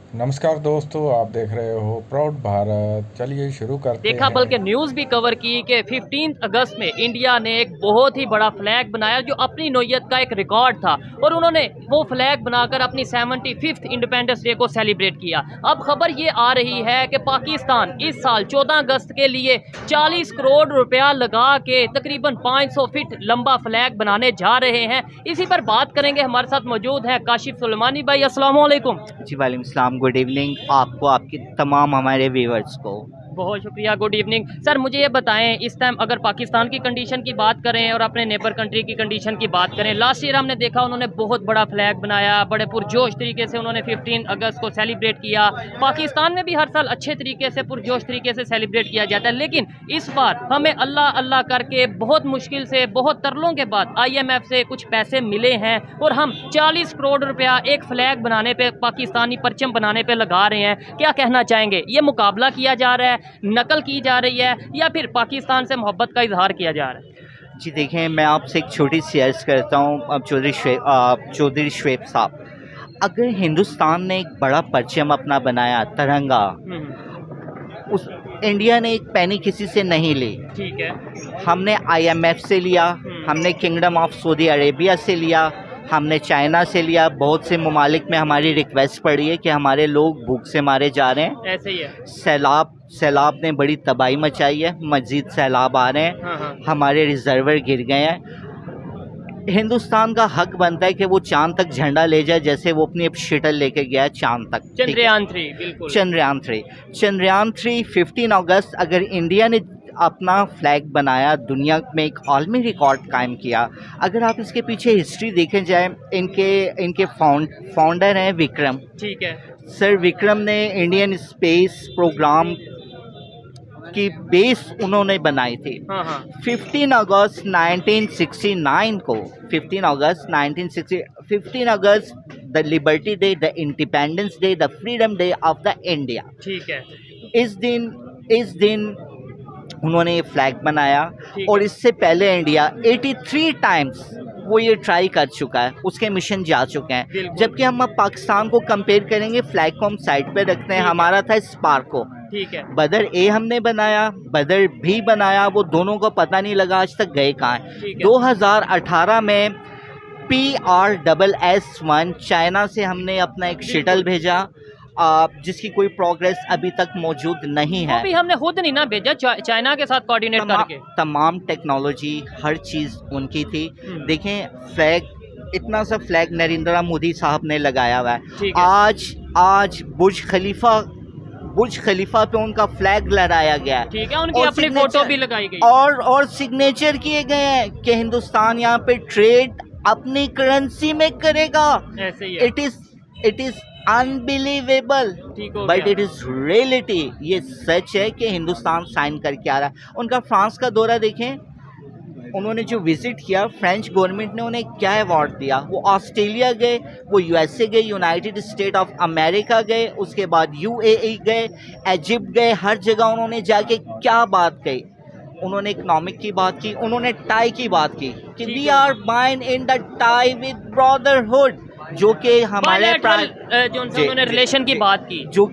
नमस्कार दोस्तों, आप देख रहे हो प्राउड भारत। चलिए शुरू करते देखा हैं। बल्कि न्यूज़ भी कवर की कि 15 अगस्त में इंडिया ने एक बहुत ही बड़ा फ्लैग बनाया जो अपनी नौयत का एक रिकॉर्ड था और उन्होंने वो फ्लैग बनाकर अपनी 75th इंडिपेंडेंस डे को सेलिब्रेट किया। अब खबर ये आ रही है कि पाकिस्तान इस साल 14 अगस्त के लिए 40 करोड़ रुपया लगा के तकरीबन 500 फीट लंबा फ्लैग बनाने जा रहे हैं। इसी पर बात करेंगे। हमारे साथ मौजूद हैं काशिफ सुलेमानी भाई। अस्सलाम वालेकुम। जी वालेकुम सलाम। गुड इवनिंग आपको, आपके तमाम हमारे व्यूवर्स को। बहुत शुक्रिया। Good evening sir. मुझे ये बताएं, इस टाइम अगर पाकिस्तान की कंडीशन की बात करें और अपने नेबर कंट्री की कंडीशन की बात करें, लास्ट ईयर हमने देखा उन्होंने बहुत बड़ा फ्लैग बनाया, बड़े पुरजोश तरीके से उन्होंने 15 अगस्त को सेलिब्रेट किया। पाकिस्तान में भी हर साल अच्छे तरीके से पुरजोश तरीके से सेलिब्रेट किया जाता है, लेकिन इस बार हमें अल्लाह अल्लाह करके बहुत मुश्किल से, बहुत तरलों के बाद IMF से कुछ पैसे मिले हैं और हम 40 करोड़ रुपया एक फ्लैग बनाने पे, पाकिस्तानी परचम बनाने पे लगा रहे हैं। क्या कहना चाहेंगे? ये मुकाबला किया जा रहा है, नकल की जा रही है, या फिर पाकिस्तान से मोहब्बत का इजहार किया जा रहा है? जी देखें, मैं आपसे एक छोटी सी अर्ज़ करता हूँ। अब चौधरी शुएब साहब, अगर हिंदुस्तान ने एक बड़ा परचम अपना बनाया, तिरंगा, उस इंडिया ने एक पैनी किसी से नहीं ली। ठीक है। हमने IMF से लिया, हमने किंगडम ऑफ सऊदी अरेबिया से लिया, हमने चाइना से लिया। बहुत से ममालिक में हमारी रिक्वेस्ट पड़ी है कि हमारे लोग भूख से मारे जा रहे हैं। ऐसे ही है। सैलाब ने बड़ी तबाही मचाई है, मज़ीद सैलाब आ रहे हैं। हाँ। हमारे रिजर्वर गिर गए हैं। हिंदुस्तान का हक बनता है कि वो चांद तक झंडा ले जाए, जैसे वो अपनी अब शटल लेके गया है चांद तक। चंद्रयान 3, बिल्कुल। चंद्रयान 3 15 अगस्त अगर इंडिया ने अपना फ्लैग बनाया, दुनिया में एक आलमी रिकॉर्ड कायम किया। अगर आप इसके पीछे हिस्ट्री देखें जाए, इनके फाउंडर हैं विक्रम। ठीक है। सर विक्रम ने इंडियन स्पेस प्रोग्राम की बेस उन्होंने बनाई थी। हाँ। 15 अगस्त 1969 को, 15 अगस्त the liberty day, the independence day, the freedom day of the India. ठीक है। इस दिन उन्होंने ये फ्लैग बनाया। और इससे पहले इंडिया 83 टाइम्स वो ये ट्राई कर चुका है, उसके मिशन जा चुके हैं। जबकि हम अब पाकिस्तान को कंपेयर करेंगे, फ्लैग को हम साइड पे रखते हैं। हमारा था स्पार्को। ठीक है। बदर ए हमने बनाया, बदर भी बनाया, वो दोनों को पता नहीं लगा आज तक गए कहाँ हैं। 2018 में PRSS-1 चाइना से हमने अपना एक शटल भेजा, जिसकी कोई प्रोग्रेस अभी तक मौजूद नहीं है। वो भी हमने खुद नहीं ना भेजा, चाइना के साथ कोऑर्डिनेट करके। तमाम टेक्नोलॉजी, हर चीज़ उनकी थी। देखें, फ्लैग, इतना सा फ्लैग नरेंद्र मोदी साहब ने लगाया हुआ है। आज बुर्ज खलीफा पे उनका फ्लैग लहराया गया। ठीक है, उनकी अपनी फोटो भी लगाई गई और सिग्नेचर किए गए हैं कि हिंदुस्तान यहाँ पे ट्रेड अपनी करेंसी में करेगा। ऐसे ही है। It is unbelievable, but it is reality. ये सच है कि हिंदुस्तान साइन करके आ रहा है। उनका फ्रांस का दौरा देखें, उन्होंने जो विजिट किया, फ्रेंच गवर्नमेंट ने उन्हें क्या अवार्ड दिया। वो ऑस्ट्रेलिया गए, वो USA गए, यूनाइटेड स्टेट ऑफ अमेरिका गए, उसके बाद UAE गए, इजिप्ट गए। हर जगह उन्होंने जाके क्या बात कही? उन्होंने इकोनॉमिक की बात की, उन्होंने टाई की बात की कि we are bind in the tie with brotherhood, जो कि हमारे उन्होंने रिलेशन की बात की, जो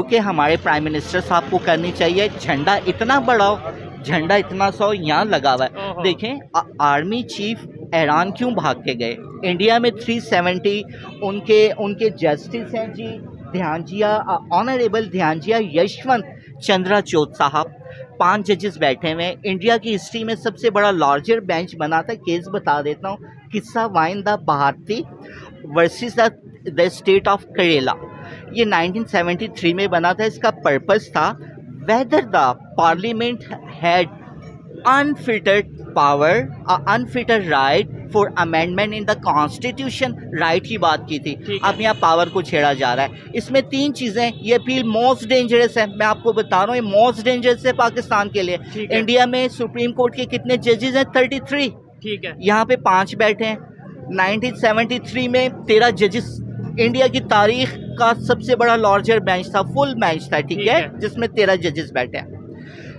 कि हमारे प्राइम मिनिस्टर साहब को करनी चाहिए। झंडा इतना बड़ा हो, झंडा इतना सा यहाँ लगा हुआ है। देखें, आर्मी चीफ ईरान क्यों भाग के गए? इंडिया में 370 उनके जस्टिस हैं जी, ऑनरेबल ध्यानजिया यशवंत चंद्राचूड साहब। 5 जजेस बैठे हुए हैं। इंडिया की हिस्ट्री में सबसे बड़ा लार्जर बेंच बना था। केस बता देता हूँ, किस्सा वाइन द Bharati versus the state of Kerala. ये 1973 में बना था। इसका पर्पस था whether the parliament had unfettered power or unfettered right for amendment in the constitution, right की बात की थी। अब यहाँ पावर को छेड़ा जा रहा है। इसमें 3 चीज़ें, ये अपील मोस्ट डेंजरस है। मैं आपको बता रहा हूँ, ये मोस्ट डेंजरस है पाकिस्तान के लिए। इंडिया में सुप्रीम कोर्ट के कितने जजेस हैं? 33। ठीक है। यहाँ पे 5 बैठे हैं। 1973 में 13 जजेस, इंडिया की तारीख का सबसे बड़ा लार्जर बेंच था, फुल बेंच था। ठीक है, जिसमें 13 जजेस बैठे हैं।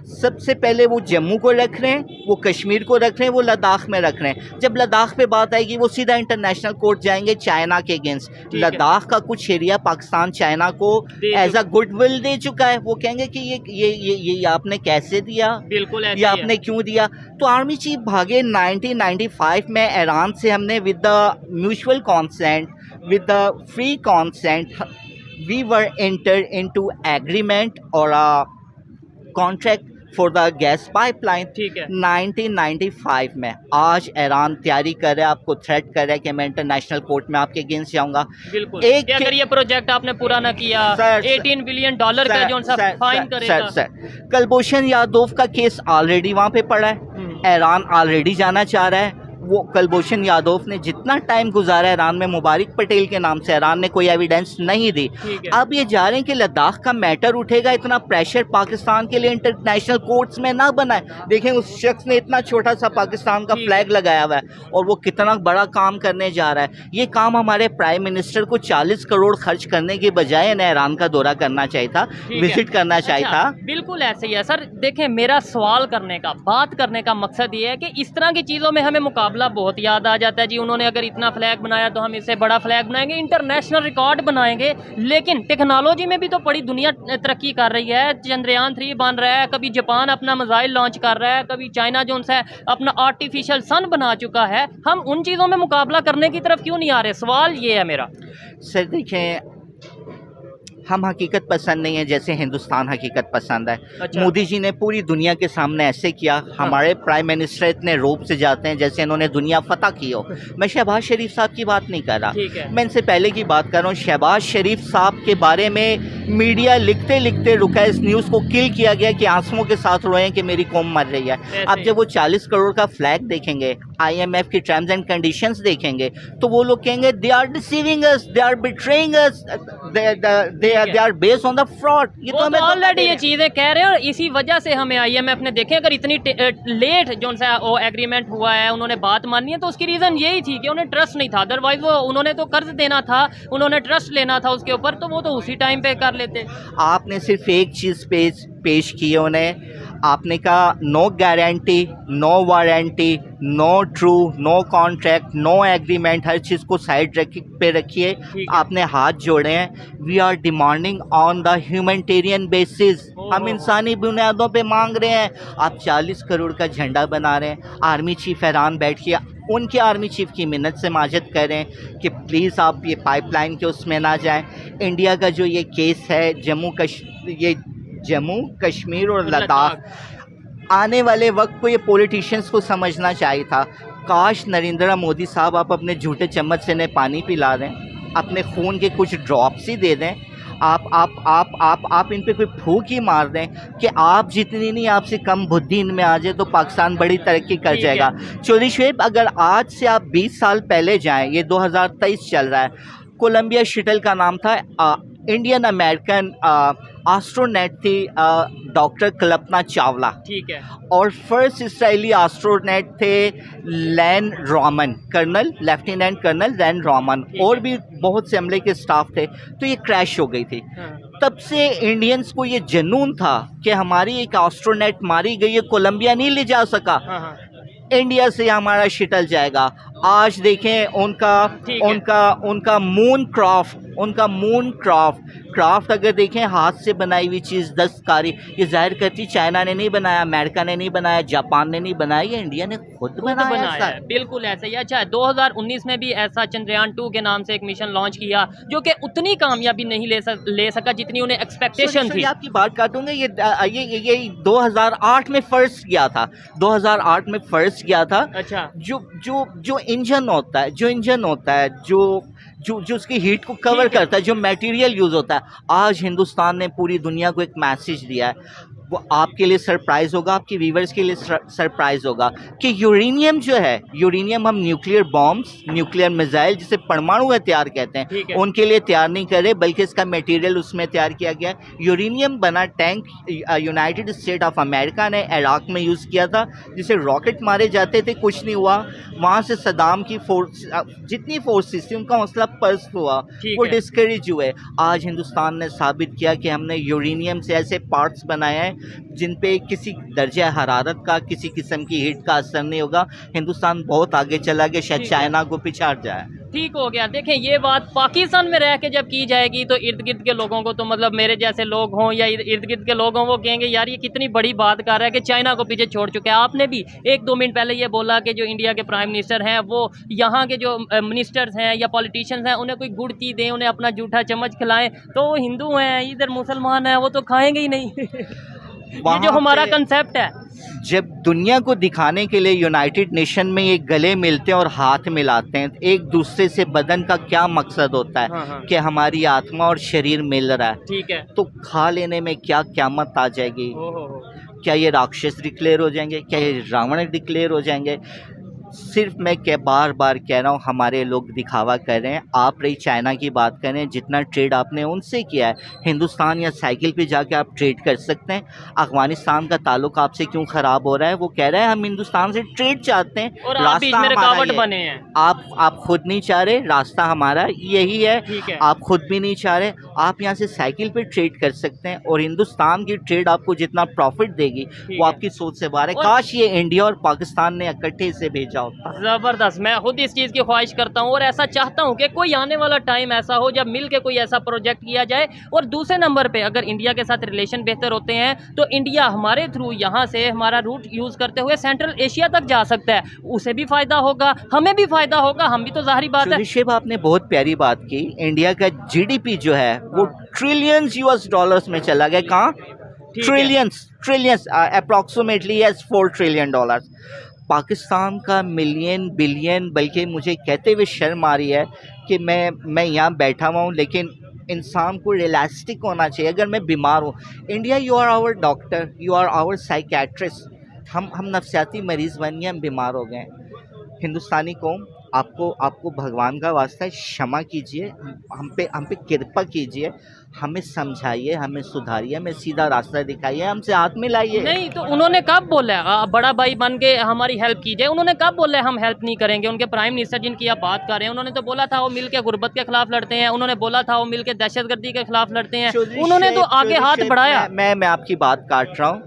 सबसे पहले वो जम्मू को रख रहे हैं, वो कश्मीर को रख रहे हैं, वो लद्दाख में रख रहे हैं। जब लद्दाख पे बात आएगी वो सीधा इंटरनेशनल कोर्ट जाएंगे चाइना के अगेंस्ट। लद्दाख का कुछ एरिया पाकिस्तान चाइना को एज अ गुडविल दे चुका है। वो कहेंगे कि ये आपने कैसे दिया, बिल्कुल ये आपने क्यों दिया। तो आर्मी चीफ भागे 1995 में ईरान से हमने with the mutual consent, with the free consent, we were enter into agreement और contract for the gas pipeline. ठीक है। 1995 में। आज ईरान तैयारी कर रहा है, आपको थ्रेट कर रहा है कि मैं इंटरनेशनल कोर्ट में आपके अगेंस्ट जाऊंगा। बिल्कुल। कि अगर ये प्रोजेक्ट आपने पूरा ना किया, $18 बिलियन का जो सा फाइन करेगा। सर, कुलभूषण यादव का केस ऑलरेडी वहाँ पे पड़ा है। ईरान ऑलरेडी जाना चाह रहा है। वो कुलभूषण यादव ने जितना टाइम गुजारा ईरान में मुबारक पटेल के नाम से, ईरान ने कोई एविडेंस नहीं दी। अब ये जा रहे हैं कि लद्दाख का मैटर उठेगा, इतना प्रेशर पाकिस्तान के लिए इंटरनेशनल कोर्ट्स में ना बनाए। देखें उस शख्स ने इतना छोटा सा पाकिस्तान का फ्लैग लगाया हुआ है और वो कितना बड़ा काम करने जा रहा है। ये काम हमारे प्राइम मिनिस्टर को 40 करोड़ खर्च करने के बजाय इन्हें ईरान का दौरा करना चाहिए था, विजिट करना चाहिए था। बिल्कुल ऐसे ही है सर। देखें, मेरा सवाल करने का, बात करने का मकसद ये है कि इस तरह की चीज़ों में हमें मुकाबला बहुत याद आ जाता है जी। उन्होंने अगर इतना फ्लैग बनाया तो हम इससे बड़ा फ्लैग बनाएंगे, इंटरनेशनल रिकॉर्ड बनाएंगे। लेकिन टेक्नोलॉजी में भी तो बड़ी दुनिया तरक्की कर रही है। चंद्रयान 3 बन रहा है, कभी जापान अपना मिसाइल लॉन्च कर रहा है, कभी चाइना जो है अपना आर्टिफिशियल सन बना चुका है। हम उन चीज़ों में मुकाबला करने की तरफ क्यों नहीं आ रहे? सवाल ये है मेरा। सर देखें, हम हकीकत पसंद नहीं है जैसे हिंदुस्तान हकीकत पसंद है। अच्छा। मोदी जी ने पूरी दुनिया के सामने ऐसे किया। हमारे प्राइम मिनिस्टर इतने रोब से जाते हैं जैसे इन्होंने दुनिया फतह की हो। मैं शहबाज शरीफ साहब की बात नहीं कर रहा, मैं इनसे पहले की बात कर रहा हूँ। शहबाज शरीफ साहब के बारे में मीडिया लिखते लिखते रुका, इस न्यूज़ को किल किया गया कि आंसुओं के साथ रोएं कि मेरी कौम मर रही है। अब जब वो 40 करोड़ का फ्लैग देखेंगे, IMF की टर्म्स एंड कंडीशंस देखेंगे, तो वो लोग कहेंगे they are deceiving us, they are betraying us, they are based on the fraud. ये तो हमें ऑलरेडी ये चीजें कह रहे हैं और इसी वजह से हमें IMF ने देखे अगर इतनी लेट जो सा वो एग्रीमेंट हुआ है, उन्होंने बात मानी है, तो उसकी रीजन यही थी कि उन्हें ट्रस्ट नहीं था। अदरवाइज वो उन्होंने तो कर्ज देना था, उन्होंने ट्रस्ट लेना था उसके ऊपर, तो वो तो उसी टाइम पे कर लेते। आपने सिर्फ एक चीज़ पेश की है उन्हें। आपने कहा no guarantee, no warranty, no true, no contract, no agreement. हर चीज़ को साइड पे रखिए। आपने हाथ जोड़े हैं। We are demanding on the humanitarian basis. हम इंसानी बुनियादों पे मांग रहे हैं। आप 40 करोड़ का झंडा बना रहे हैं। आर्मी चीफ हैरान बैठ के उनके आर्मी चीफ की मिन्नत से माजत करें कि प्लीज़ आप ये पाइपलाइन के उसमें ना जाएं। इंडिया का जो ये केस है जम्मू कश्मीर और लद्दाख, आने वाले वक्त को ये पॉलिटिशियंस को समझना चाहिए था। काश नरेंद्र मोदी साहब आप अपने झूठे चम्मच से इन्हें पानी पिला दें, अपने खून के कुछ ड्रॉप्स ही दे दें। आप इन पे कोई फूंक ही मार दें कि आप जितनी नहीं, आपसे कम बुद्धि इनमें आ जाए तो पाकिस्तान बड़ी तरक्की कर जाएगा। चौधरी शुएब, अगर आज से आप 20 साल पहले जाएं, ये 2023 चल रहा है, कोलंबिया शटल का नाम था, इंडियन अमेरिकन एस्ट्रोनॉट थी डॉक्टर कल्पना चावला। ठीक है। और फर्स्ट इसराइली एस्ट्रोनॉट थे लैन रॉमन, लेफ्टिनेंट कर्नल लैन रॉमन, और भी बहुत से अमले के स्टाफ थे। तो ये क्रैश हो गई थी। तब से इंडियंस को ये जुनून था कि हमारी एक एस्ट्रोनॉट मारी गई है, कोलंबिया नहीं ले जा सका, इंडिया से हमारा शटल जाएगा। आज देखें उनका मून क्राफ्ट अगर देखें, हाथ से बनाई हुई चीज़, दस्तकारी, ये जाहिर करती चाइना ने नहीं बनाया, अमेरिका ने नहीं बनाया, जापान ने नहीं बनाया, ये इंडिया ने खुद बनाया है। बिल्कुल ऐसे ही। अच्छा, 2019 में भी ऐसा चंद्रयान 2 के नाम से एक मिशन लॉन्च किया जो कि उतनी कामयाबी नहीं ले सका जितनी उन्हें एक्सपेक्टेशन थी। आपकी बात काटूंगा, ये 2008 में फर्स्ट गया था, 2008 में फर्स्ट गया था। अच्छा। जो इंजन होता है, जो उसकी हीट को कवर करता है, जो मटेरियल यूज होता है, आज हिंदुस्तान ने पूरी दुनिया को एक मैसेज दिया है। वो आपके लिए सरप्राइज होगा, आपके व्यूवर्स के लिए सरप्राइज होगा कि यूरेनियम जो है, यूरेनियम हम न्यूक्लियर बॉम्ब्स, न्यूक्लियर मिसाइल जिसे परमाणु हथियार कहते हैं, उनके लिए तैयार नहीं करे, बल्कि इसका मटेरियल उसमें तैयार किया गया है। यूरेनियम बना tank United state of America ने इराक में यूज़ किया था, जिसे रॉकेट मारे जाते थे, कुछ नहीं हुआ। वहाँ से सदाम की जितनी फोर्सेस थी उनका हौसला पस्त हुआ, वो डिस्करेज हुए। आज हिंदुस्तान ने साबित किया कि हमने यूरेनियम से ऐसे पार्ट्स बनाए हैं जिन पे किसी दर्जा हरारत का, किसी किस्म की हीट का असर नहीं होगा। हिंदुस्तान बहुत आगे चला गया, शायद ठीक है। चाइना को पिछाड़ जाए। ठीक हो गया। देखें ये बात पाकिस्तान में रह के जब की जाएगी तो इर्द गिर्द के लोगों को, तो मतलब मेरे जैसे लोग हों या इर्द गिर्द के लोग हों, वो कहेंगे यार ये कितनी बड़ी बात कर रहा है कि चाइना को पीछे छोड़ चुके हैं। आपने भी 1-2 मिनट पहले ये बोला कि जो इंडिया के प्राइम मिनिस्टर हैं वो यहाँ के जो मिनिस्टर्स हैं या पॉलिटिशियंस हैं उन्हें कोई गुड़ती दें, उन्हें अपना जूठा चम्मच खिलाएं, तो वो हिंदू हैं इधर मुसलमान हैं वो तो खाएंगे ही नहीं। ये जो हमारा कंसेप्ट है, जब दुनिया को दिखाने के लिए यूनाइटेड नेशन में ये गले मिलते हैं और हाथ मिलाते हैं, एक दूसरे से बदन का क्या मकसद होता है? हाँ, हाँ। कि हमारी आत्मा और शरीर मिल रहा है, ठीक है। तो खा लेने में क्या क़यामत आ जाएगी? ओहो। क्या ये राक्षस डिक्लेयर हो जाएंगे? क्या ये रावण डिक्लेयर हो जाएंगे? सिर्फ मैं बार बार कह रहा हूँ, हमारे लोग दिखावा कर रहे हैं। आप रही चाइना की बात कर रहे हैं, जितना ट्रेड आपने उनसे किया है, हिंदुस्तान या साइकिल पे जाके आप ट्रेड कर सकते हैं। अफगानिस्तान का ताल्लुक आपसे क्यों ख़राब हो रहा है? वो कह रहा है हम हिंदुस्तान से ट्रेड चाहते हैं, और आप बीच में रुकावट बने हैं। आप खुद नहीं चाह रहे, रास्ता हमारा यही है। ठीक है। आप खुद भी नहीं चाह रहे, आप यहाँ से साइकिल पे ट्रेड कर सकते हैं और हिंदुस्तान की ट्रेड आपको जितना प्रॉफिट देगी ठीक वो है। आपकी सोच से बाहर है। और- काश ये इंडिया और पाकिस्तान ने इकट्ठे से भेजा होता। ज़बरदस्त। मैं खुद इस चीज़ की ख्वाहिश करता हूँ और ऐसा चाहता हूँ कि कोई आने वाला टाइम ऐसा हो जब मिल के कोई ऐसा प्रोजेक्ट किया जाए। और दूसरे नंबर पे अगर इंडिया के साथ रिलेशन बेहतर होते हैं तो इंडिया हमारे थ्रू यहाँ से हमारा रूट यूज़ करते हुए सेंट्रल एशिया तक जा सकता है, उसे भी फ़ायदा होगा, हमें भी फ़ायदा होगा, हम भी तो ज़ाहिर बात है। ऋषभ, आपने बहुत प्यारी बात की। इंडिया का जीडीपी जो है वो ट्रिलियंस यूएस डॉलर्स में चला गया। कहाँ? है। Trillions approximately $4 trillion. पाकिस्तान का मिलियन बिलियन, बल्कि मुझे कहते हुए शर्म आ रही है कि मैं यहाँ बैठा हुआ हूँ, लेकिन इंसान को रियलिस्टिक होना चाहिए। अगर मैं बीमार हूँ, India you are our doctor, you are our psychiatrist. हम नफ्सियाती मरीज़ बन गए, हम बीमार हो गए। हिंदुस्तानी कौम, आपको भगवान का वास्ता है, क्षमा कीजिए, हम पे कृपा कीजिए, हमें समझाइए, हमें सुधारिए, हमें सीधा रास्ता दिखाइए, हमसे हाथ मिलाइए। नहीं तो उन्होंने कब बोला बड़ा भाई बन के हमारी हेल्प कीजिए? उन्होंने कब बोला हम हेल्प नहीं करेंगे? उनके प्राइम मिनिस्टर जिनकी आप बात कर रहे हैं, उन्होंने तो बोला था वो मिल के गुर्बत के खिलाफ लड़ते हैं, उन्होंने बोला था वो मिल के दहशतगर्दी के खिलाफ लड़ते हैं, उन्होंने तो आगे हाथ बढ़ाया। मैं आपकी बात काट रहा हूँ।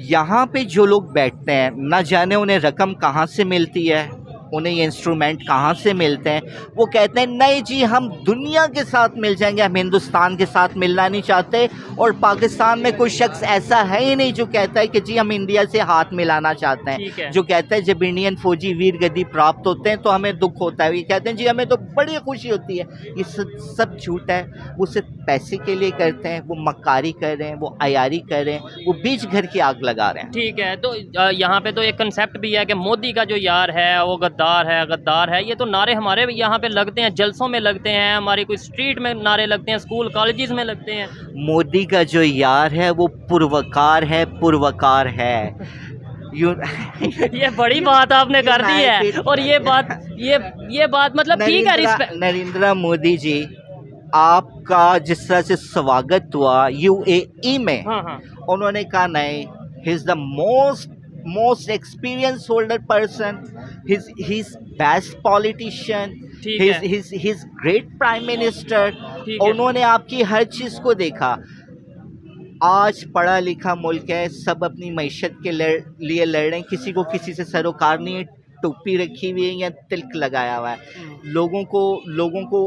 यहाँ पे जो लोग बैठते हैं, न जाने उन्हें रकम कहाँ से मिलती है, उन्हें ये इंस्ट्रूमेंट कहाँ से मिलते हैं। वो कहते हैं नहीं जी हम दुनिया के साथ मिल जाएंगे, हम हिंदुस्तान के साथ मिलना नहीं चाहते। और पाकिस्तान में कोई शख्स ऐसा है ही नहीं जो कहता है कि जी हम इंडिया से हाथ मिलाना चाहते हैं। जो कहता है जब इंडियन फौजी वीर गति प्राप्त होते हैं तो हमें दुख होता है, ये कहते हैं जी हमें तो बड़ी खुशी होती है। ये सब झूठ है। वो सिर्फ पैसे के लिए करते हैं, वो मक्कारी कर रहे हैं, वो अयारी कर रहे हैं, वो बीच घर की आग लगा रहे हैं। ठीक है, तो यहाँ पे तो एक कंसेप्ट भी है कि मोदी का जो यार है वो गद्दार है। ये तो नारे हमारे यहाँ पे लगते हैं, जलसों में लगते हैं, हमारी कोई स्ट्रीट में नारे लगते हैं, स्कूल कॉलेजेस में लगते हैं। मोदी का जो यार है वो पुरवकार है। ये बड़ी बात आपने कर दी है। और ये बात मतलब ठीक है। नरेंद्र मोदी जी, आपका जिस तरह से स्वागत हुआ यूएई में, हाँ। उन्होंने कहा नहीं, he is the most experience holder person, he's best politician, he's great prime minister. उन्होंने आपकी हर चीज को देखा। आज पढ़ा लिखा मुल्क है, सब अपनी मईशत के लिए लड़ रहे हैं, किसी को किसी से सरोकार नहीं है, टोपी रखी हुई है या तिलक लगाया हुआ है। लोगों को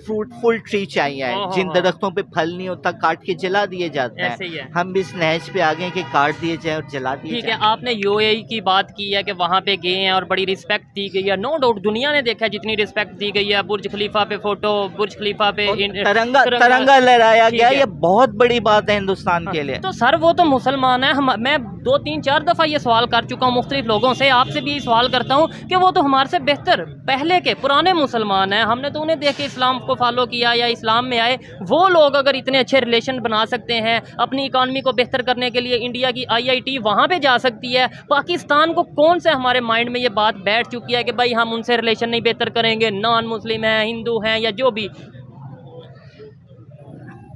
फ्रूटफुल ट्री चाहिए, जिन दरख्तों पे फल नहीं होता काट के जला दिए जाते हैं। हम भी इस नहज पे आ गए कि काट दिए जाए और जला दिए जाए। ठीक है, आपने यूएई की बात की है कि वहाँ पे गए हैं और बड़ी रिस्पेक्ट दी गई है। नो डाउट दुनिया ने देखा है जितनी रिस्पेक्ट दी गई है। बुर्ज खलीफा पे फोटो, बुर्ज खलीफा पे तिरंगा लहराया गया, ये बहुत बड़ी बात है हिंदुस्तान के लिए। तो सर वो तो मुसलमान है। मैं 2, 3, 4 दफ़ा ये सवाल कर चुका हूँ मुख्तलिफ लोगों से, आपसे भी सवाल करता हूँ कि वो तो हमारे से बेहतर पहले के पुराने मुसलमान हैं। हमने तो उन्हें देख के इस्लाम को फॉलो किया या इस्लाम में आए। वो लोग अगर इतने अच्छे रिलेशन बना सकते हैं, अपनी इकॉनमी को बेहतर करने के लिए इंडिया की IIT वहाँ पे जा सकती है। पाकिस्तान को कौन से हमारे माइंड में ये बात बैठ चुकी है कि भाई हम उनसे रिलेशन नहीं बेहतर करेंगे, नॉन मुस्लिम हैं, हिंदू हैं या जो भी।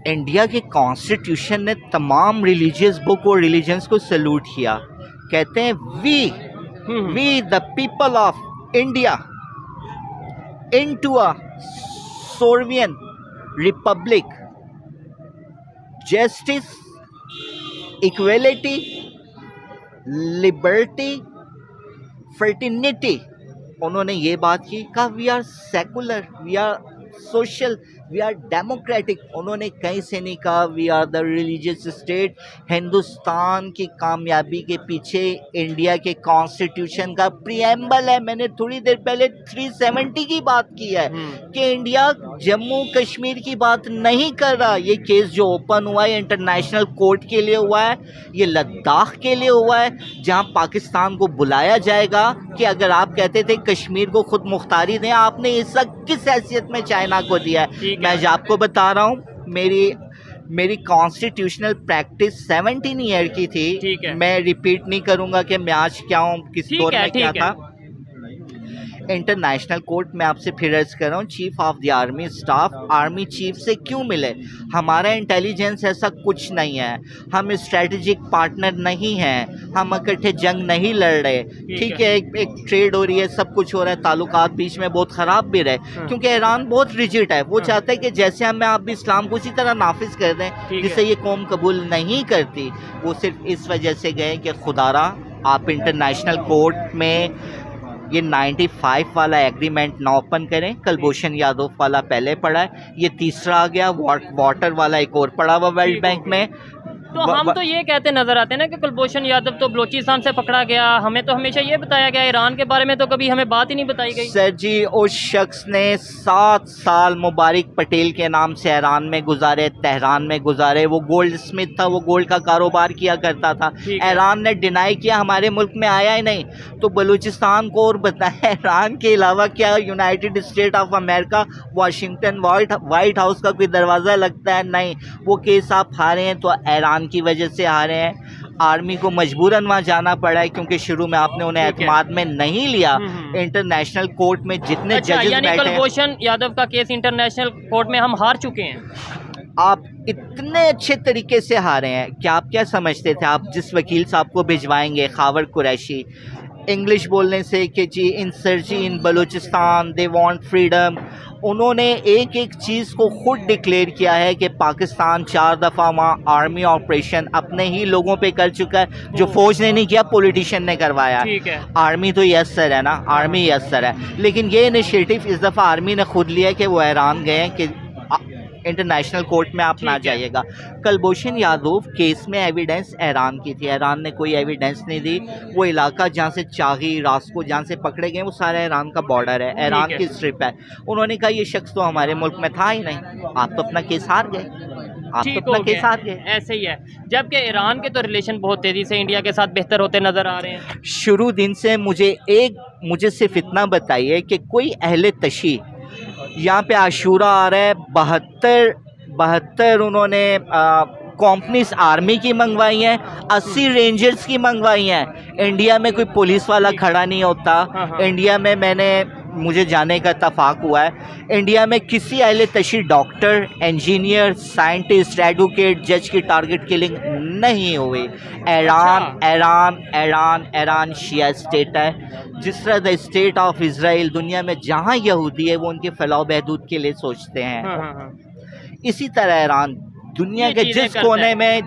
इंडिया के कॉन्स्टिट्यूशन ने तमाम रिलीजियस बुक और रिलीजन्स को सल्यूट किया। कहते हैं we the people of India into a sovereign republic, justice, equality, liberty, fraternity, उन्होंने ये बात की। कहा we are secular, we are social, we are democratic. उन्होंने कहीं से नहीं कहा we are the religious state. Hindustan की कामयाबी के पीछे इंडिया के कॉन्स्टिट्यूशन का प्रीएम्बल है। मैंने थोड़ी देर पहले 370 की बात की है कि इंडिया जम्मू कश्मीर की बात नहीं कर रहा। ये केस जो ओपन हुआ है इंटरनेशनल कोर्ट के लिए हुआ है, ये लद्दाख के लिए हुआ है, जहां पाकिस्तान को बुलाया जाएगा कि अगर आप कहते थे कश्मीर को खुद मुख्तारी दें, आपने इस वक्त किस हैसियत में चाइना को दिया है। मैं आपको बता रहा हूँ, मेरी कॉन्स्टिट्यूशनल प्रैक्टिस 17 ईयर की थी। मैं रिपीट नहीं करूँगा कि मैं आज क्या हूँ, किस दौर में क्या था। इंटरनेशनल कोर्ट में आपसे फिर अर्ज कर रहा हूँ, chief of the army staff army chief से क्यों मिले? हमारा इंटेलिजेंस ऐसा कुछ नहीं है, हम स्ट्रेटेजिक पार्टनर नहीं हैं, हम इकट्ठे जंग नहीं लड़ रहे। ठीक है, एक ट्रेड हो रही है, सब कुछ हो रहा है, ताल्लुकात बीच में बहुत ख़राब भी रहे, क्योंकि ईरान बहुत रिजिड है। वो चाहता है कि जैसे हम आप भी इस्लाम को उसी तरह नाफिज कर दें जिसे ये कौम कबूल नहीं करती। वो सिर्फ इस वजह से गए कि खुदारा आप इंटरनेशनल कोर्ट में ये 95 वाला एग्रीमेंट ना ओपन करें। कुलभूषण यादव वाला पहले पड़ा है, ये तीसरा आ गया, वाटर वाला एक और पड़ा हुआ वर्ल्ड बैंक में। तो हम तो ये कहते नजर आते हैं ना कि कुलभूषण यादव तो बलोचिस्तान से पकड़ा गया, हमें तो हमेशा ये बताया गया, ईरान के बारे में तो कभी हमें बात ही नहीं बताई गई। सर जी, उस शख्स ने 7 साल मुबारक पटेल के नाम से ईरान में गुजारे, तेहरान में गुजारे। वो गोल्ड स्मिथ था, वो गोल्ड का कारोबार किया करता था। ईरान ने डिनाई किया, हमारे मुल्क में आया ही नहीं। तो बलूचिस्तान को और बताया, ईरान के अलावा क्या United state of America, Washington, white house का कोई दरवाज़ा लगता है? नहीं। वो केस आप हारे हैं तो ईरान की वजह से हारे हैं। आर्मी को मजबूरन वहाँ जाना पड़ा है, क्योंकि शुरू में आपने उन्हें एतमाद में नहीं लिया। इंटरनेशनल कोर्ट में जितने जजेस बैठे, कुलभूषण यादव का केस इंटरनेशनल कोर्ट में हम हार चुके हैं। आप इतने अच्छे तरीके से हारे हैं कि आप क्या समझते थे आप जिस वकील साहब को भिजवाएंगे, खावर कुरैशी, इंग्लिश बोलने से कि जी इंसर्जी इन बलूचिस्तान, दे वांट फ्रीडम। उन्होंने एक एक चीज़ को खुद डिक्लेयर किया है कि पाकिस्तान 4 दफ़ा वहाँ आर्मी ऑपरेशन अपने ही लोगों पे कर चुका है, जो फौज ने नहीं किया, पॉलिटिशियन ने करवाया। ठीक है, आर्मी तो यस सर है ना, आर्मी यस सर है, लेकिन ये इनिशिएटिव इस दफ़ा आर्मी ने खुद लिया है कि वो ईरान गए कि इंटरनेशनल कोर्ट में आप ना जाइएगा। कुलभूषण यादव केस में एविडेंस ईरान की थी, ईरान ने कोई एविडेंस नहीं दी। वो इलाका जहाँ से चागी, रास्को जहाँ से पकड़े गए, वो सारा ईरान का बॉर्डर है, ईरान की स्ट्रिप है। उन्होंने कहा ये शख्स तो हमारे मुल्क में था ही नहीं, आप तो अपना केस हार गए, आप तो अपना केस हार गए। ऐसे ही है, जबकि ईरान के तो रिलेशन बहुत तेज़ी से इंडिया के साथ बेहतर होते नज़र आ रहे हैं। शुरू दिन से मुझे सिर्फ इतना बताइए कि कोई अहले तशी यहाँ पे आशूरा आ रहा है, 72 उन्होंने कंपनीज आर्मी की मंगवाई हैं, 80 रेंजर्स की मंगवाई हैं। इंडिया में कोई पुलिस वाला खड़ा नहीं होता। इंडिया में मुझे जाने का इत्तफाक हुआ है, इंडिया में किसी अहले तशी डॉक्टर, इंजीनियर, साइंटिस्ट, एडवोकेट, जज की टारगेट किलिंग नहीं हुई। ईरान शिया स्टेट है। जिस तरह द स्टेट ऑफ इज़राइल दुनिया में जहाँ यहूदी है वो उनके फलाह बहदूद के लिए सोचते हैं, इसी तरह ईरान दुनिया के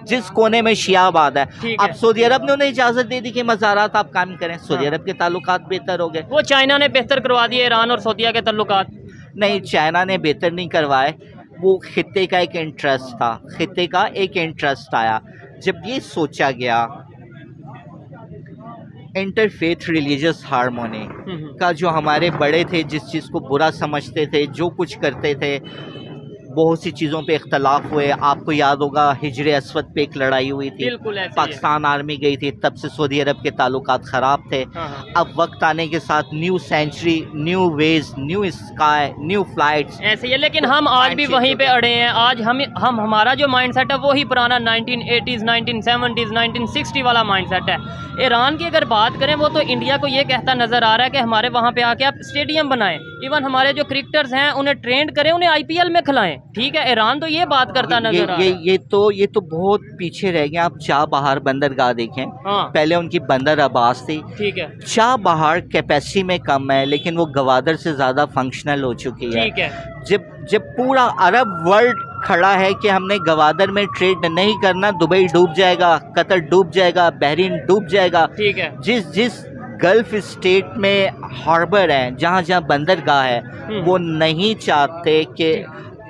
जिस कोने में शियाबाद है। अब सऊदी अरब ने उन्हें इजाज़त दे दी कि मज़ारात आप काम करें, सऊदी अरब के ताल्लुकात बेहतर हो गए। वो चाइना ने बेहतर करवा दिए ईरान और सऊदीया के ताल्लुकात। नहीं, चाइना ने बेहतर नहीं करवाए, वो खित्ते का एक इंटरेस्ट था, खित्ते का एक इंटरेस्ट आया। जब ये सोचा गया इंटरफेथ रिलीजियस हारमोनी का, जो हमारे बड़े थे जिस चीज़ को बुरा समझते थे, जो कुछ करते थे, बहुत सी चीज़ों पे इख्तलाफ हुए। आपको याद होगा हिजरे अस्वद पे एक लड़ाई हुई थी, पाकिस्तान आर्मी गई थी, तब से सऊदी अरब के ताल्लुकात ख़राब थे। अब वक्त आने के साथ new century, new ways, new sky, new flights ऐसे ही, लेकिन हम आज भी वहीं पे अड़े हैं। आज हम हमारा जो माइंडसेट है वही पुराना 1980s, 1970s, 1960 वाला माइंडसेट है। ईरान की अगर बात करें, वो तो इंडिया को ये कहता नज़र आ रहा है कि हमारे वहाँ पे आके आप स्टेडियम बनाएं, इवन हमारे जो क्रिकेटर्स हैं उन्हें ट्रेंड करें, उन्हें IPL में खिलाएं। ठीक है, ईरान तो ये बात करता नजर आ रहा है। ये तो बहुत पीछे रह गए। आप चाबहार बंदरगाह देखें, पहले उनकी बंदर अब्बास थी। ठीक है, चाबहार कैपेसिटी में कम है, लेकिन वो गवादर से ज़्यादा फंक्शनल हो चुकी है। ठीक है, जब पूरा अरब वर्ल्ड खड़ा है कि हमने गवादर में ट्रेड नहीं करना, दुबई डूब जाएगा, कतर डूब जाएगा, बहरीन डूब जाएगा। ठीक है। जिस जिस गल्फ स्टेट में हार्बर है, जहाँ जहाँ बंदरगाह है, वो नहीं चाहते कि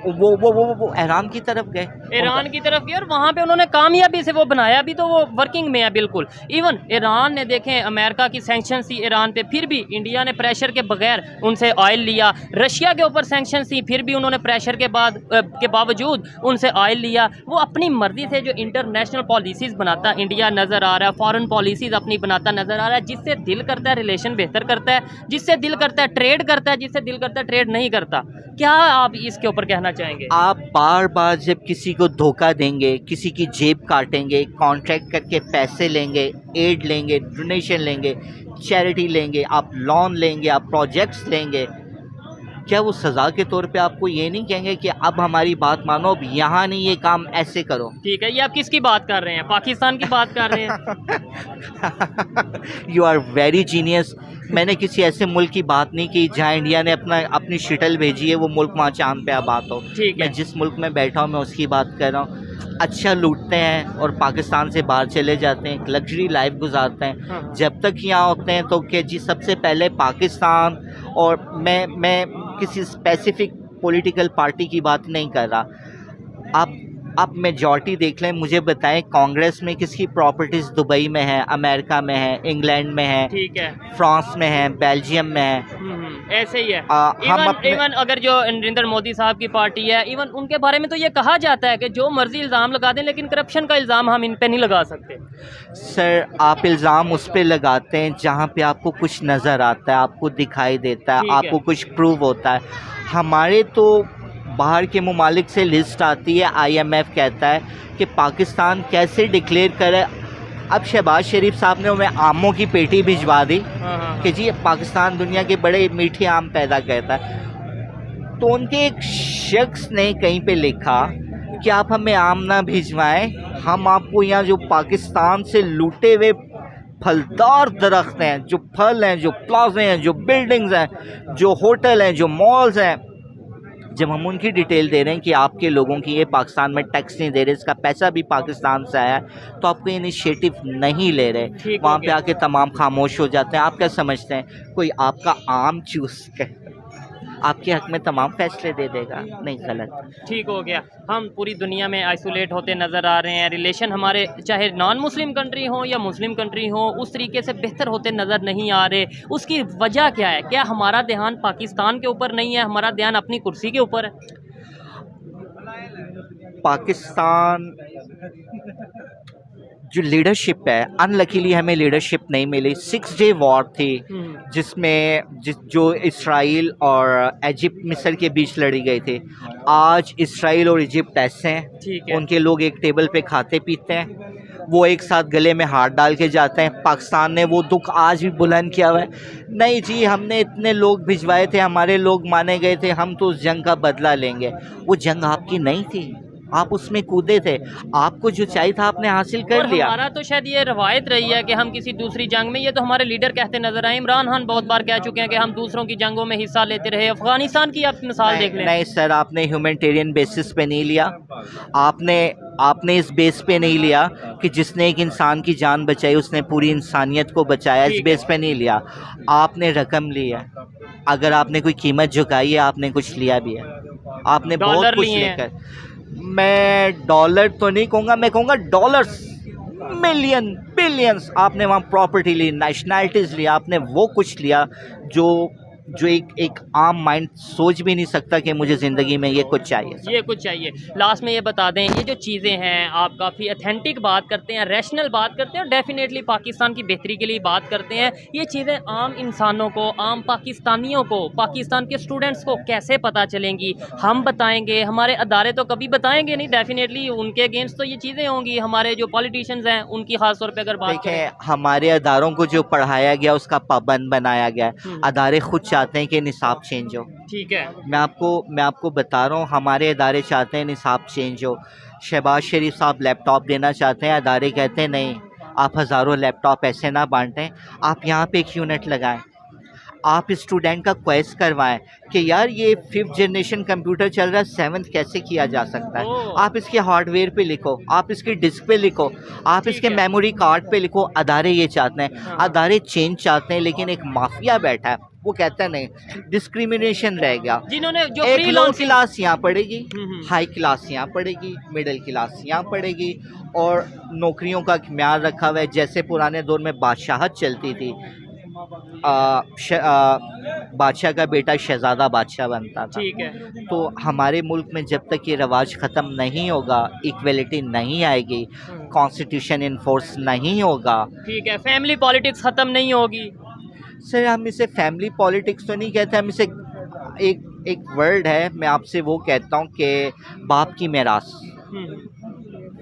वो ईरान की तरफ गए, ईरान की तरफ गए और वहाँ पे उन्होंने कामयाबी से वो बनाया भी, तो वो वर्किंग में है बिल्कुल। इवन ईरान ने देखें, अमेरिका की सैंक्शन थी ईरान पे, फिर भी इंडिया ने प्रेशर के बगैर उनसे ऑयल लिया। रशिया के ऊपर सैंक्शन थी, फिर भी उन्होंने प्रेशर के बावजूद उनसे ऑयल लिया। वो अपनी मर्जी से जो इंटरनेशनल पॉलिसीज़ बनाता इंडिया नज़र आ रहा है, फॉरेन पॉलिसीज़ अपनी बनाता नज़र आ रहा है, जिससे दिल करता है रिलेशन बेहतर करता है, जिससे दिल करता है ट्रेड करता है, जिससे दिल करता है ट्रेड नहीं करता। क्या आप इसके ऊपर कहना चाहेंगे? आप बार बार जब किसी को धोखा देंगे, किसी की जेब काटेंगे, कॉन्ट्रैक्ट करके पैसे लेंगे, एड लेंगे, डोनेशन लेंगे, चैरिटी लेंगे, आप लोन लेंगे, आप प्रोजेक्ट्स लेंगे, क्या वो सज़ा के तौर पे आपको ये नहीं कहेंगे कि अब हमारी बात मानो, अब यहाँ नहीं, ये काम ऐसे करो? ठीक है, ये आप किसकी बात कर रहे हैं? पाकिस्तान की बात कर रहे हैं? You are very genius. मैंने किसी ऐसे मुल्क की बात नहीं की जहाँ इंडिया ने अपनी शटल भेजी है, वो मुल्क वहाँ चांद पे आबाद हो। ठीक है। मैं जिस मुल्क में बैठा हूँ मैं उसकी बात कर रहा हूँ। अच्छा लूटते हैं और पाकिस्तान से बाहर चले जाते हैं, लग्जरी लाइफ गुजारते हैं। हाँ। जब जब तक यहाँ होते हैं तो क्या जी, सबसे पहले पाकिस्तान, और मैं किसी स्पेसिफिक पॉलिटिकल पार्टी की बात नहीं कर रहा। आप मेजॉरिटी देख लें, मुझे बताएं कांग्रेस में किसकी प्रॉपर्टीज़ दुबई में है, अमेरिका में है, इंग्लैंड में है, ठीक है, फ्रांस में है, बेल्जियम में है। ऐसे ही है। हम इवन अगर जो नरेंद्र मोदी साहब की पार्टी है, इवन उनके बारे में तो ये कहा जाता है कि जो मर्जी इल्ज़ाम लगा दें, लेकिन करप्शन का इल्ज़ाम हम इन पे नहीं लगा सकते। सर, आप इल्ज़ाम उस पे लगाते हैं जहाँ पे आपको कुछ नज़र आता है, आपको दिखाई देता है, आपको कुछ प्रूव होता है। हमारे तो बाहर के ममालिक से लिस्ट आती है, IMF कहता है कि पाकिस्तान कैसे डिक्लेयर करे। अब शहबाज शरीफ साहब ने हमें आमों की पेटी भिजवा दी कि जी पाकिस्तान दुनिया के बड़े मीठे आम पैदा करता है। तो उनके एक शख्स ने कहीं पे लिखा कि आप हमें आम ना भिजवाएं, हम आपको यहाँ जो पाकिस्तान से लूटे हुए फलदार दरख्त हैं, जो फल हैं, जो प्लाजे हैं, जो बिल्डिंग्स हैं, जो होटल हैं, जो मॉल्स हैं, जब हम उनकी डिटेल दे रहे हैं कि आपके लोगों की ये पाकिस्तान में टैक्स नहीं दे रहे, इसका पैसा भी पाकिस्तान से आया है, तो आप कोई इनिशिएटिव नहीं ले रहे, वहाँ पे आके तमाम खामोश हो जाते हैं। आप क्या समझते हैं कोई आपका आम चूस कर आपके हक में तमाम फैसले दे देगा? नहीं, गलत। ठीक हो गया। हम पूरी दुनिया में आइसोलेट होते नज़र आ रहे हैं, रिलेशन हमारे चाहे नॉन मुस्लिम कंट्री हो या मुस्लिम कंट्री हो उस तरीके से बेहतर होते नज़र नहीं आ रहे। उसकी वजह क्या है? क्या हमारा ध्यान पाकिस्तान के ऊपर नहीं है, हमारा ध्यान अपनी कुर्सी के ऊपर है? पाकिस्तान जो लीडरशिप है, अनलकीली हमें लीडरशिप नहीं मिली। 6 डे वॉर थी जिसमें जो इसराइल और इजिप्ट मिस्र के बीच लड़ी गई थी। आज इसराइल और इजिप्ट ऐसे हैं, उनके लोग एक टेबल पे खाते पीते हैं, वो एक साथ गले में हाथ डाल के जाते हैं। पाकिस्तान ने वो दुख आज भी बुलंद किया हुआ है, नहीं जी हमने इतने लोग भिजवाए थे, हमारे लोग माने गए थे, हम तो उस जंग का बदला लेंगे। वो जंग आपकी नहीं थी, आप उसमें कूदे थे, आपको जो चाहिए था आपने हासिल कर लिया। हमारा तो शायद ये रवायत रही है कि हम किसी दूसरी जंग में, ये तो हमारे लीडर कहते नजर आए। इमरान खान बहुत बार कह चुके हैं कि हम दूसरों की जंगों में हिस्सा लेते रहे। अफगानिस्तान की आप मिसाल देख लें। नहीं सर, आपने ह्यूमैनिटेरियन बेसिस पे नहीं लिया, आपने इस बेस पे नहीं लिया कि जिसने एक इंसान की जान बचाई उसने पूरी इंसानियत को बचाया, इस बेस पे नहीं लिया। आपने रकम ली है, अगर आपने कोई कीमत झुकाई है आपने कुछ लिया भी है, आपने बहुत कुछ लेकर। मैं डॉलर तो नहीं कहूँगा, मैं कहूँगा डॉलर्स, मिलियन बिलियंस। आपने वहाँ प्रॉपर्टी ली, नेशनैलिटीज़ लिया, आपने वो कुछ लिया जो एक आम माइंड सोच भी नहीं सकता कि मुझे ज़िंदगी में ये कुछ चाहिए। लास्ट में ये बता दें, ये जो चीज़ें हैं आप काफ़ी ऑथेंटिक बात करते हैं, रैशनल बात करते हैं और डेफिनेटली पाकिस्तान की बेहतरी के लिए बात करते हैं। ये चीज़ें आम इंसानों को, आम पाकिस्तानियों को, पाकिस्तान के स्टूडेंट्स को कैसे पता चलेंगी? हम बताएंगे, हमारे अदारे तो कभी बताएंगे नहीं, डेफिनेटली उनके अगेंस्ट तो ये चीज़ें होंगी। हमारे जो पॉलिटिशियंस हैं उनकी खास तौर पर अगर बात करें, हमारे अदारों को जो पढ़ाया गया उसका पाबंद बनाया गया, अदारे खुद चाहते हैं कि निसाब चेंज हो। ठीक है, मैं आपको बता रहा हूँ, हमारे अदारे चाहते हैं निसाब चेंज हो। शहबाज शरीफ साहब लैपटॉप देना चाहते हैं, अदारे कहते हैं नहीं, आप हज़ारों लैपटॉप ऐसे ना बांटें, आप यहाँ पे एक यूनिट लगाएं। आप स्टूडेंट का क्वेश्चन करवाएं कि यार ये 5th जनरेशन कंप्यूटर चल रहा है, 7th कैसे किया जा सकता है। ओह। आप इसके हार्डवेयर पे लिखो, आप इसकी डिस्क पे लिखो, आप ठीक इसके है। मेमोरी कार्ड पे लिखो। अदारे ये चाहते हैं, हाँ। अदारे चेंज चाहते हैं, लेकिन एक माफिया बैठा है, वो कहता है नहीं, डिस्क्रिमिनेशन रह गया। जिन्होंने जो एक लो फ्रीलांसिंग क्लास यहाँ पढ़ेगी, हम्म। हाई क्लास यहाँ पढ़ेगी, मिडिल क्लास यहाँ पढ़ेगी, और नौकरियों का म्यार रखा हुआ है। जैसे पुराने दौर में बादशाहत चलती थी, बादशाह का बेटा शहजादा बादशाह बनता था। ठीक है। तो हमारे मुल्क में जब तक ये रवाज ख़त्म नहीं होगा, इक्वलिटी नहीं आएगी, कॉन्स्टिट्यूशन इन्फोर्स नहीं होगा। ठीक है, फैमिली पॉलिटिक्स खत्म नहीं होगी। सर हम इसे फैमिली पॉलिटिक्स तो नहीं कहते, हम इसे एक वर्ड है, मैं आपसे वो कहता हूँ कि बाप की मीरास।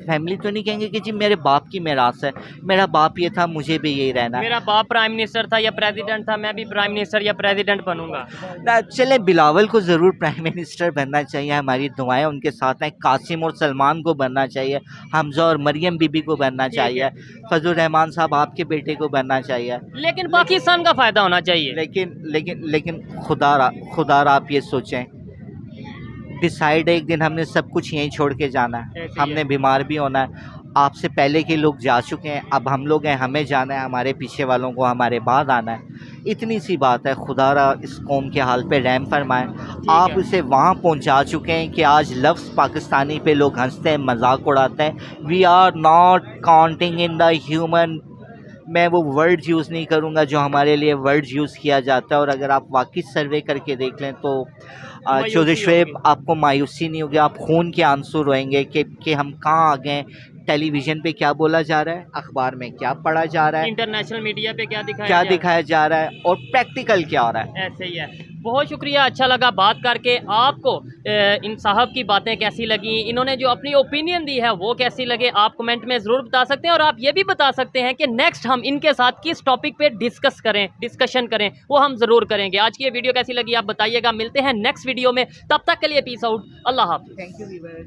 फैमिली तो नहीं कहेंगे कि जी मेरे बाप की मीरास है, मेरा बाप ये था, मुझे भी यही रहना है। मेरा बाप प्राइम मिनिस्टर था या प्रेसिडेंट था, मैं भी प्राइम मिनिस्टर या प्रेसिडेंट बनूंगा। ना चले, बिलावल को ज़रूर प्राइम मिनिस्टर बनना चाहिए, हमारी दुआएं उनके साथ हैं। कासिम और सलमान को बनना चाहिए, हमजा और मरियम बीबी को बनना चाहिए, फजल रहमान साहब आपके बेटे को बनना चाहिए। लेकिन पाकिस्तान का फायदा होना चाहिए। लेकिन खुदा आप ये सोचें, डिसाइड एक दिन हमने सब कुछ यहीं छोड़ के जाना है, ऐसे ही हमने है। बीमार भी होना है। आपसे पहले के लोग जा चुके हैं, अब हम लोग हैं, हमें जाना है, हमारे पीछे वालों को हमारे बाद आना है। इतनी सी बात है, खुदारा इस कौम के हाल पे रहम फरमाएं। आप है। उसे वहाँ पहुँचा चुके हैं कि आज लफ्ज़ पाकिस्तानी पे लोग हंसते हैं, मजाक उड़ाते हैं। We are not counting in the human, मैं वो वर्ड यूज़ नहीं करूँगा जो हमारे लिए वर्ड यूज़ किया जाता है। और अगर आप वाकई सर्वे करके देख लें तो चौधरी शुएब, आपको मायूसी नहीं होगी, आप खून के आंसू रोएंगे कि हम कहाँ आ गए। टेलीविज़न पे क्या बोला जा रहा है, अखबार में क्या पढ़ा जा रहा है, इंटरनेशनल मीडिया पे क्या दिखाया क्या जा रहा है? दिखाया जा रहा है, और प्रैक्टिकल क्या हो रहा है। ऐसे ही है। बहुत शुक्रिया, अच्छा लगा बात करके। आपको इन साहब की बातें कैसी लगी, इन्होंने जो अपनी ओपिनियन दी है वो कैसी लगे, आप कमेंट में ज़रूर बता सकते हैं। और आप ये भी बता सकते हैं कि नेक्स्ट हम इनके साथ किस टॉपिक पे डिस्कशन करें, वो हम ज़रूर करेंगे। आज की ये वीडियो कैसी लगी आप बताइएगा। मिलते हैं नेक्स्ट वीडियो में, तब तक के लिए पीस आउट, अल्लाह हाफ़िज़। Thank you.